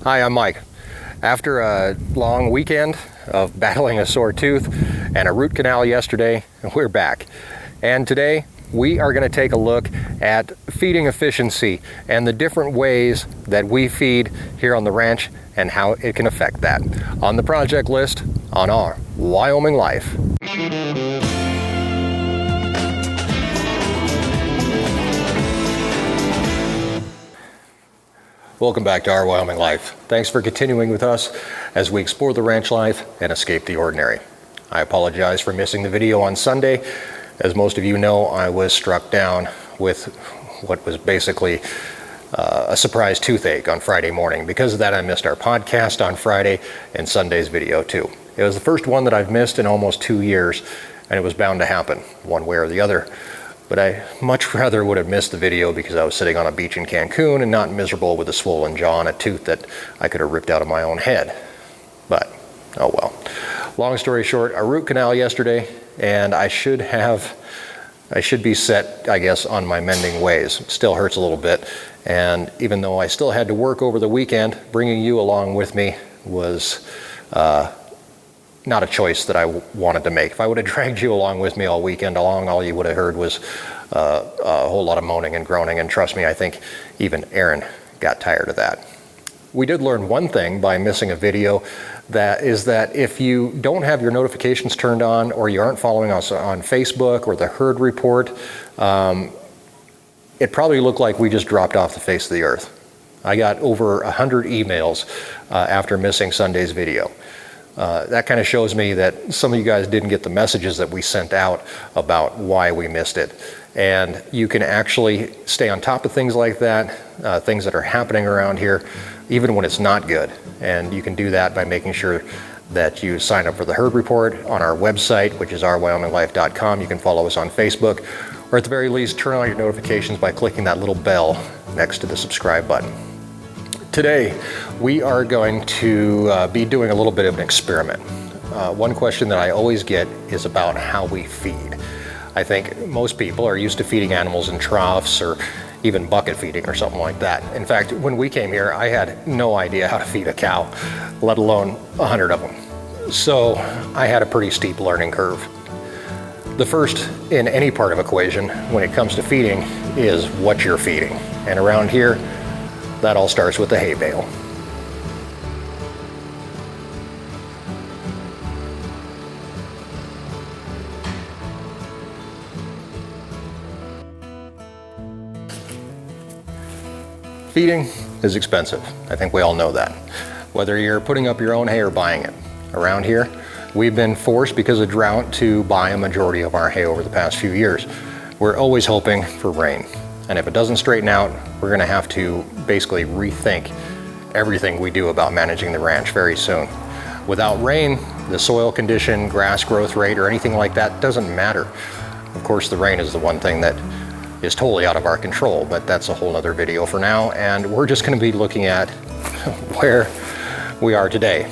Hi, I'm Mike. After a long weekend of battling a sore tooth and a root canal yesterday, we're back. And today we are going to take a look at feeding efficiency and the different ways that we feed here on the ranch and how it can affect that. On the project list on Our Wyoming Life. Welcome back to Our Wyoming Life. Thanks for continuing with us as we explore the ranch life and escape the ordinary. I apologize for missing the video on Sunday. As most of you know, I was struck down with what was basically a surprise toothache on Friday morning. Because of that, I missed our podcast on Friday and Sunday's video too. It was the first one that I've missed in almost 2 years, and it was bound to happen one way or the other. But I much rather would have missed the video because I was sitting on a beach in Cancun and not miserable with a swollen jaw and a tooth that I could have ripped out of my own head. But, oh well. Long story short, a root canal yesterday, and I should be set, I guess, on my mending ways. It still hurts a little bit, and even though I still had to work over the weekend, bringing you along with me was not a choice that I wanted to make. If I would have dragged you along with me all weekend long, all you would have heard was a whole lot of moaning and groaning, and trust me, I think even Erin got tired of that. We did learn one thing by missing a video, that is that if you don't have your notifications turned on, or you aren't following us on Facebook or the herd report, it probably looked like we just dropped off the face of the earth. I got over 100 emails after missing Sunday's video. That kind of shows me that some of you guys didn't get the messages that we sent out about why we missed it. And you can actually stay on top of things like that, things that are happening around here, even when it's not good. And you can do that by making sure that you sign up for the herd report on our website, which is ourwylife.com. You can follow us on Facebook, or at the very least, turn on your notifications by clicking that little bell next to the subscribe button. Today, we are going to be doing a little bit of an experiment. One question that I always get is about how we feed. I think most people are used to feeding animals in troughs or even bucket feeding or something like that. In fact, when we came here, I had no idea how to feed a cow, let alone 100 of them. So I had a pretty steep learning curve. The first in any part of equation when it comes to feeding is what you're feeding. And around here, that all starts with the hay bale. Feeding is expensive. I think we all know that. Whether you're putting up your own hay or buying it. Around here, we've been forced because of drought to buy a majority of our hay over the past few years. We're always hoping for rain. And if it doesn't straighten out, we're going to have to basically rethink everything we do about managing the ranch very soon. Without rain, the soil condition, grass growth rate, or anything like that doesn't matter. Of course, the rain is the one thing that is totally out of our control, but that's a whole other video for now. And we're just going to be looking at where we are today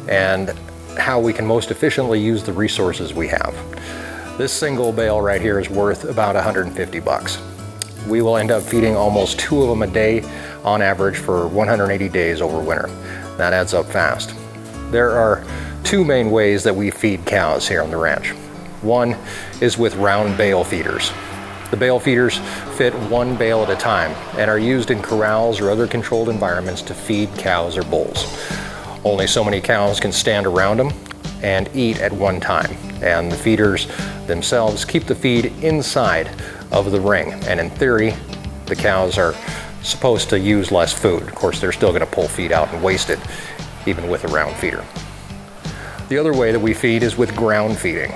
and how we can most efficiently use the resources we have. This single bale right here is worth about 150 bucks. We will end up feeding almost 2 of them a day on average for 180 days over winter. That adds up fast. There are 2 main ways that we feed cows here on the ranch. One is with round bale feeders. The bale feeders fit 1 bale at a time and are used in corrals or other controlled environments to feed cows or bulls. Only so many cows can stand around them and eat at one time, and the feeders themselves keep the feed inside of the ring, and in theory the cows are supposed to use less food. Of course, they're still going to pull feed out and waste it even with a round feeder. The other way that we feed is with ground feeding.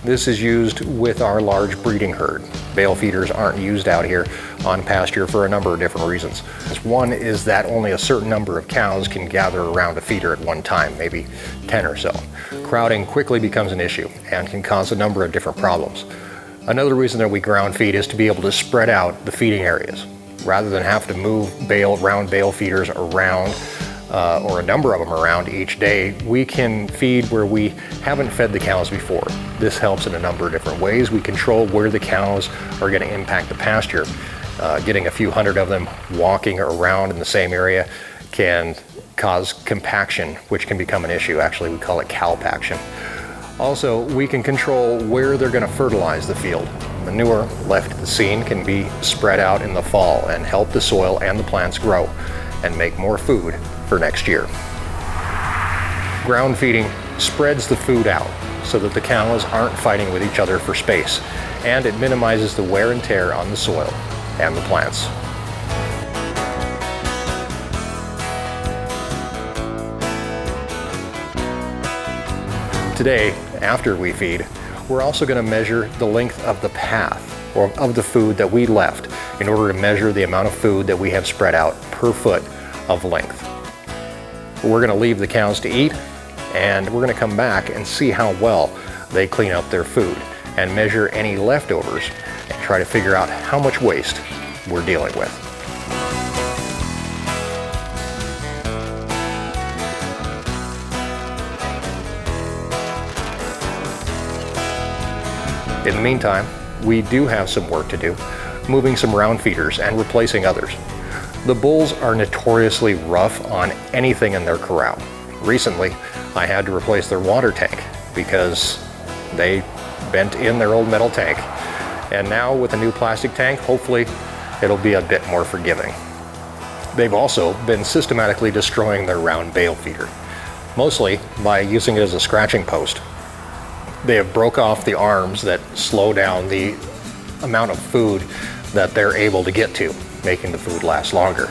This is used with our large breeding herd. Bale feeders aren't used out here on pasture for a number of different reasons. One is that only a certain number of cows can gather around a feeder at one time, maybe 10 or so. Crowding quickly becomes an issue and can cause a number of different problems. Another reason that we ground feed is to be able to spread out the feeding areas. Rather than have to move round bale feeders around or a number of them around each day, we can feed where we haven't fed the cows before. This helps in a number of different ways. We control where the cows are going to impact the pasture. Getting a few hundred of them walking around in the same area can cause compaction, which can become an issue. Actually, we call it calpaction. Also, we can control where they're going to fertilize the field. Manure left at the scene can be spread out in the fall and help the soil and the plants grow and make more food for next year. Ground feeding spreads the food out so that the cows aren't fighting with each other for space, and it minimizes the wear and tear on the soil and the plants. Today, after we feed, we're also going to measure the length of the path or of the food that we left in order to measure the amount of food that we have spread out per foot of length. We're going to leave the cows to eat, and we're going to come back and see how well they clean up their food and measure any leftovers and try to figure out how much waste we're dealing with. In the meantime, we do have some work to do, moving some round feeders and replacing others. The bulls are notoriously rough on anything in their corral. Recently, I had to replace their water tank because they bent in their old metal tank. And now with a new plastic tank, hopefully it'll be a bit more forgiving. They've also been systematically destroying their round bale feeder, mostly by using it as a scratching post. They have broke off the arms that slow down the amount of food that they're able to get to, making the food last longer.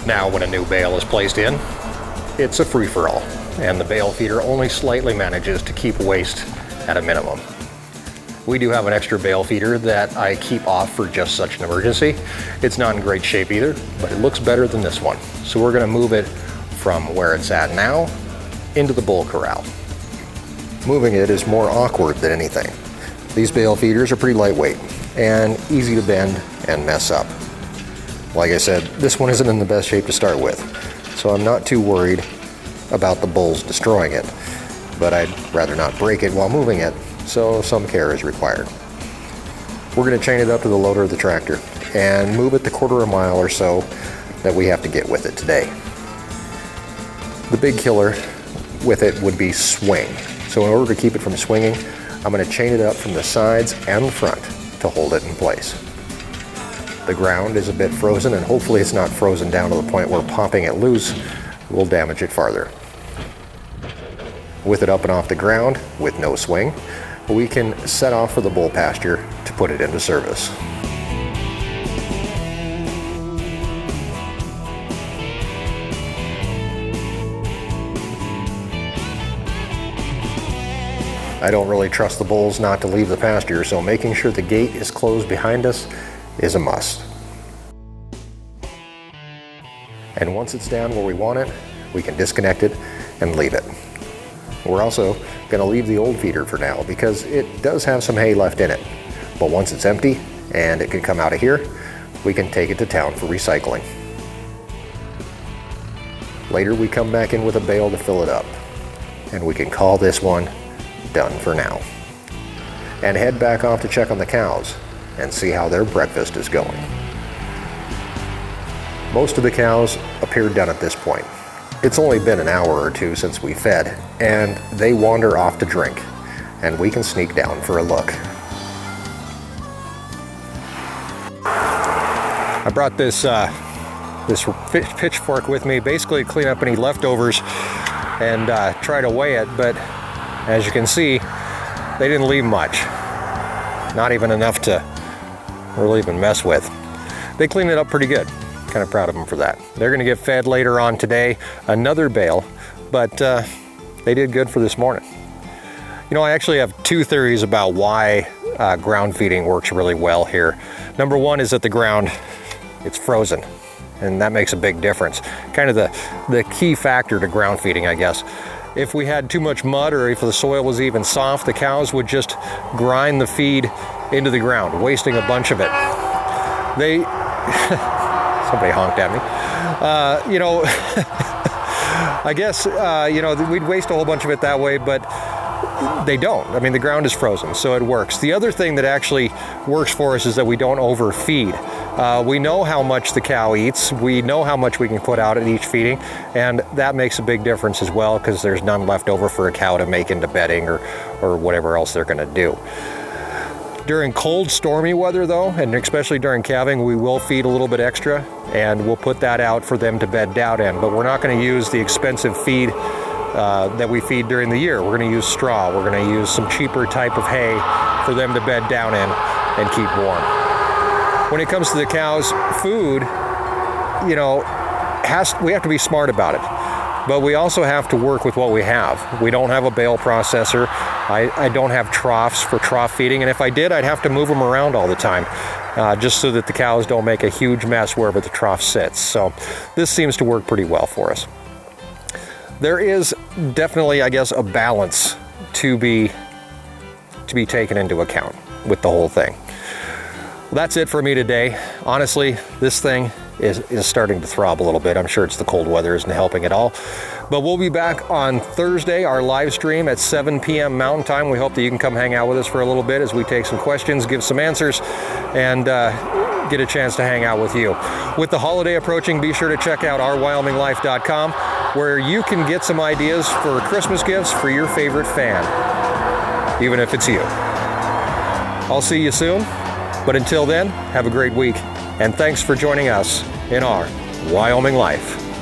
Now when a new bale is placed in, it's a free-for-all, and the bale feeder only slightly manages to keep waste at a minimum. We do have an extra bale feeder that I keep off for just such an emergency. It's not in great shape either, but it looks better than this one. So we're going to move it from where it's at now into the bull corral. Moving it is more awkward than anything. These bale feeders are pretty lightweight and easy to bend and mess up. Like I said, this one isn't in the best shape to start with, so I'm not too worried about the bulls destroying it, but I'd rather not break it while moving it, so some care is required. We're going to chain it up to the loader of the tractor and move it the quarter mile or so that we have to get with it today. The big killer with it would be swing. So in order to keep it from swinging, I'm going to chain it up from the sides and the front to hold it in place. The ground is a bit frozen, and hopefully it's not frozen down to the point where popping it loose will damage it farther. With it up and off the ground, with no swing, we can set off for the bull pasture to put it into service. I don't really trust the bulls not to leave the pasture, so making sure the gate is closed behind us is a must. And once it's down where we want it, we can disconnect it and leave it. We're also going to leave the old feeder for now because it does have some hay left in it. But once it's empty and it can come out of here, we can take it to town for recycling. Later we come back in with a bale to fill it up, and we can call this one done for now, and head back off to check on the cows and see how their breakfast is going. Most of the cows appear done at this point. It's only been an hour or two since we fed, and they wander off to drink, and we can sneak down for a look. I brought this pitchfork with me, basically to clean up any leftovers and try to weigh it, but as you can see, they didn't leave much. Not even enough to really even mess with. They cleaned it up pretty good. Kind of proud of them for that. They're going to get fed later on today, another bale, but they did good for this morning. You know, I actually have two theories about why ground feeding works really well here. Number one is that the ground, it's frozen, and that makes a big difference. Kind of the key factor to ground feeding, I guess. If we had too much mud, or if the soil was even soft, the cows would just grind the feed into the ground, wasting a bunch of it. They, somebody honked at me. You know, I guess, you know, we'd waste a whole bunch of it that way, but they don't. I mean, the ground is frozen, so it works. The other thing that actually works for us is that we don't overfeed. We know how much the cow eats. We know how much we can put out at each feeding, and that makes a big difference as well, because there's none left over for a cow to make into bedding or whatever else they're going to do. During cold, stormy weather though, and especially during calving, we will feed a little bit extra, and we'll put that out for them to bed down in. But we're not going to use the expensive feed that we feed during the year. We're going to use straw. We're going to use some cheaper type of hay for them to bed down in and keep warm. When it comes to the cows' food, you know, we have to be smart about it. But we also have to work with what we have. We don't have a bale processor. I don't have troughs for trough feeding, and if I did, I'd have to move them around all the time, just so that the cows don't make a huge mess wherever the trough sits. So this seems to work pretty well for us. There is definitely, I guess, a balance to be taken into account with the whole thing. Well, that's it for me today. Honestly, this thing is starting to throb a little bit. I'm sure it's the cold weather isn't helping at all. But we'll be back on Thursday, our live stream at 7 p.m. Mountain Time. We hope that you can come hang out with us for a little bit as we take some questions, give some answers, and get a chance to hang out with you. With the holiday approaching, be sure to check out ourwylife.com, where you can get some ideas for Christmas gifts for your favorite fan, even if it's you. I'll see you soon, but until then, have a great week, and thanks for joining us in Our Wyoming Life.